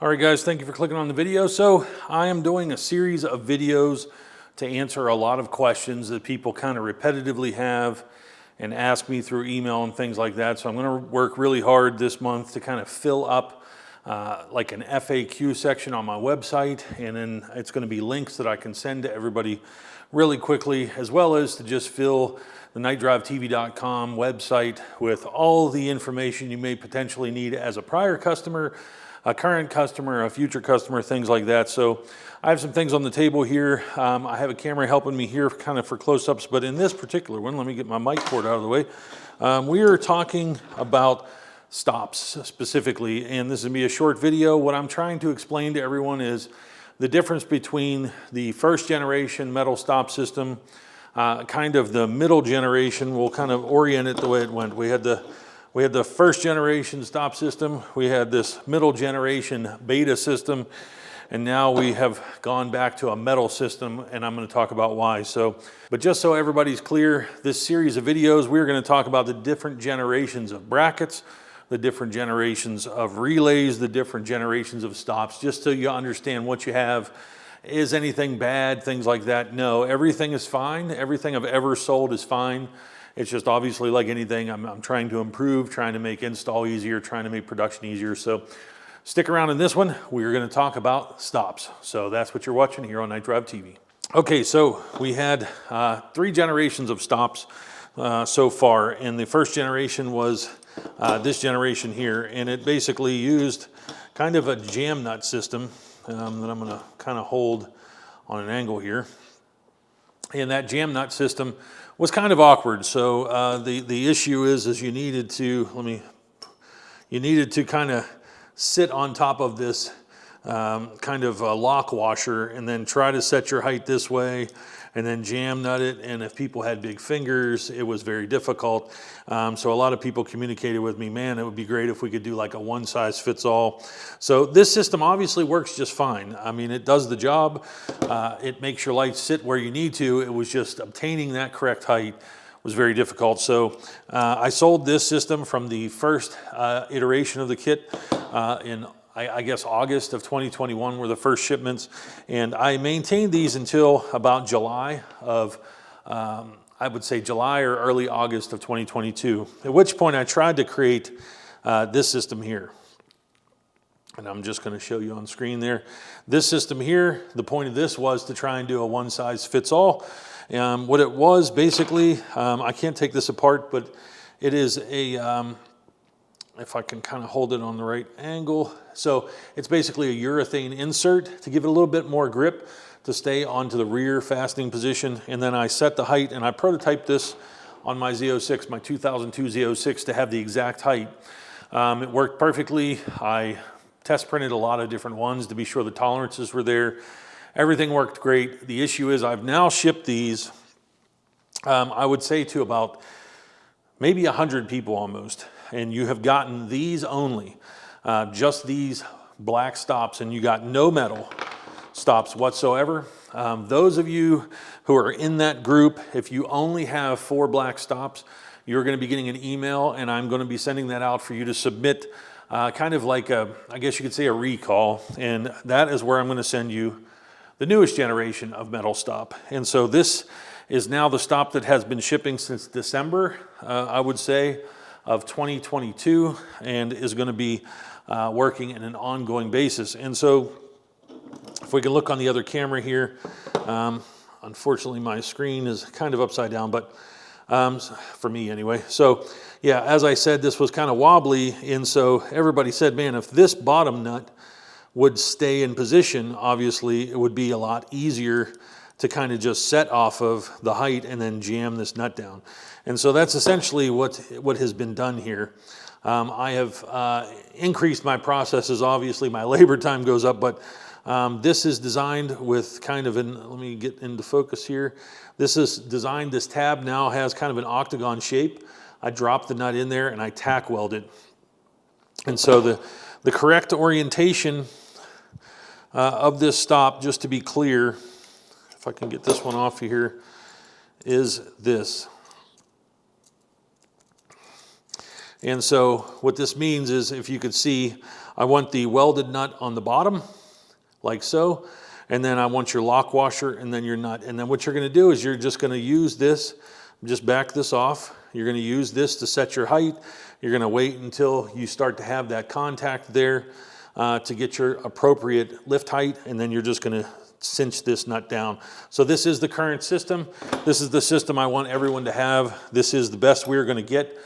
All right guys, thank you for clicking on the video. So I am doing a series of videos to answer a lot of questions that people kind of repetitively have and ask me through email and things like that. So I'm gonna work really hard this month to kind of fill up like an FAQ section on my website, and then it's gonna be links that I can send to everybody really quickly, as well as to just fill the KnightDriveTV.com website with all the information you may potentially need as a prior customer, a current customer, a future customer, things like that. So I have some things on the table here. I have a camera helping me here kind of for close-ups, but in this particular one, let me get my mic cord out of the way. We are talking about stops specifically, and this is gonna be a short video. What I'm trying to explain to everyone is the difference between the first generation metal stop system, kind of the middle generation. We'll kind of orient it the way it went. We had the first generation stop system, we had this middle generation beta system, and now we have gone back to a metal system, and I'm going to talk about why. But just so everybody's clear, this series of videos, we're going to talk about the different generations of brackets, the different generations of relays, the different generations of stops, just so you understand what you have. Is anything bad, things like that? No, everything is fine. Everything I've ever sold is fine. It's just obviously like anything, I'm trying to improve, trying to make install easier, trying to make production easier. So stick around in this one. We're going to talk about stops. So that's what you're watching here on KnightDriveTV. Okay, so we had 3 generations of stops so far, and the first generation was this generation here, and it basically used kind of a jam nut system that I'm going to kind of hold on an angle here. And that jam nut system was kind of awkward. So the issue is you needed to kind of sit on top of this kind of a lock washer and then try to set your height this way and then jam nut it. And if people had big fingers, it was very difficult. So a lot of people communicated with me, man, it would be great if we could do like a one size fits all. So this system obviously works just fine. I mean, it does the job. It makes your lights sit where you need to. It was just obtaining that correct height was very difficult. So I sold this system from the first iteration of the kit in I guess August of 2021 were the first shipments, and I maintained these until about July of, I would say July or early August of 2022, at which point I tried to create this system here. And I'm just going to show you on screen there. This system here, the point of this was to try and do a one size fits all. What it was basically, I can't take this apart, but it is a, if I can kind of hold it on the right angle. So it's basically a urethane insert to give it a little bit more grip to stay onto the rear fastening position. And then I set the height, and I prototyped this on my Z06, my 2002 Z06, to have the exact height. It worked perfectly. I test printed a lot of different ones to be sure the tolerances were there. Everything worked great. The issue is I've now shipped these, I would say to about maybe 100 people almost. And you have gotten these only, just these black stops, and you got no metal stops whatsoever. Those of you who are in that group, if you only have 4 black stops, you're going to be getting an email, and I'm going to be sending that out for you to submit kind of like a, I guess you could say a recall, and that is where I'm going to send you the newest generation of metal stop. And so this is now the stop that has been shipping since December, I would say, of 2022, and is going to be working in an ongoing basis. And so if we can look on the other camera here, unfortunately my screen is kind of upside down, but for me anyway. So yeah, as I said, this was kind of wobbly, and so everybody said, man, if this bottom nut would stay in position, obviously it would be a lot easier to kind of just set off of the height and then jam this nut down. And so that's essentially what has been done here. I have increased my processes. Obviously my labor time goes up, but this is designed with kind of an, let me get into focus here. This is designed, this tab now has kind of an octagon shape. I drop the nut in there and I tack weld it. And so the correct orientation of this stop, just to be clear, if I can get this one off here, is this. And so what this means is, if you could see, I want the welded nut on the bottom, like so. And then I want your lock washer and then your nut. And then what you're gonna do is you're just gonna use this, just back this off. You're gonna use this to set your height. You're gonna wait until you start to have that contact there to get your appropriate lift height, and then you're just gonna cinch this nut down. So this is the current system. This is the system I want everyone to have. This is the best we're gonna get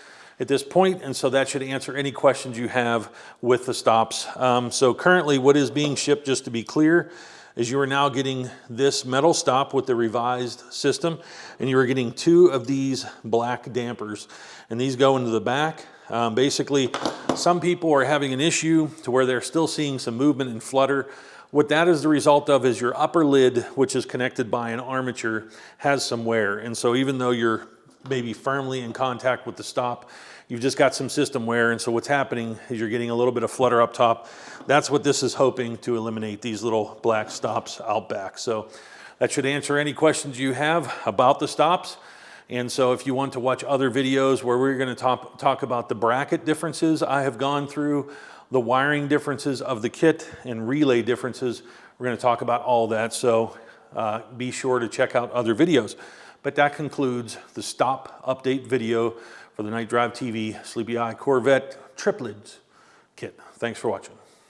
at this point, and so that should answer any questions you have with the stops. So currently what is being shipped, just to be clear, is you are now getting this metal stop with the revised system, and you are getting 2 of these black dampers, and these go into the back. Basically, some people are having an issue to where they're still seeing some movement and flutter. What that is the result of is your upper lid, which is connected by an armature, has some wear. And so even though you're maybe firmly in contact with the stop, you've just got some system wear. And so what's happening is you're getting a little bit of flutter up top. That's what this is hoping to eliminate, these little black stops out back. So that should answer any questions you have about the stops. And so if you want to watch other videos where we're going to talk about the bracket differences, I have gone through the wiring differences of the kit and relay differences. We're going to talk about all that, so be sure to check out other videos. But that concludes the stop update video for the KnightDriveTV Sleepy Eye Corvette triplids kit. Thanks for watching.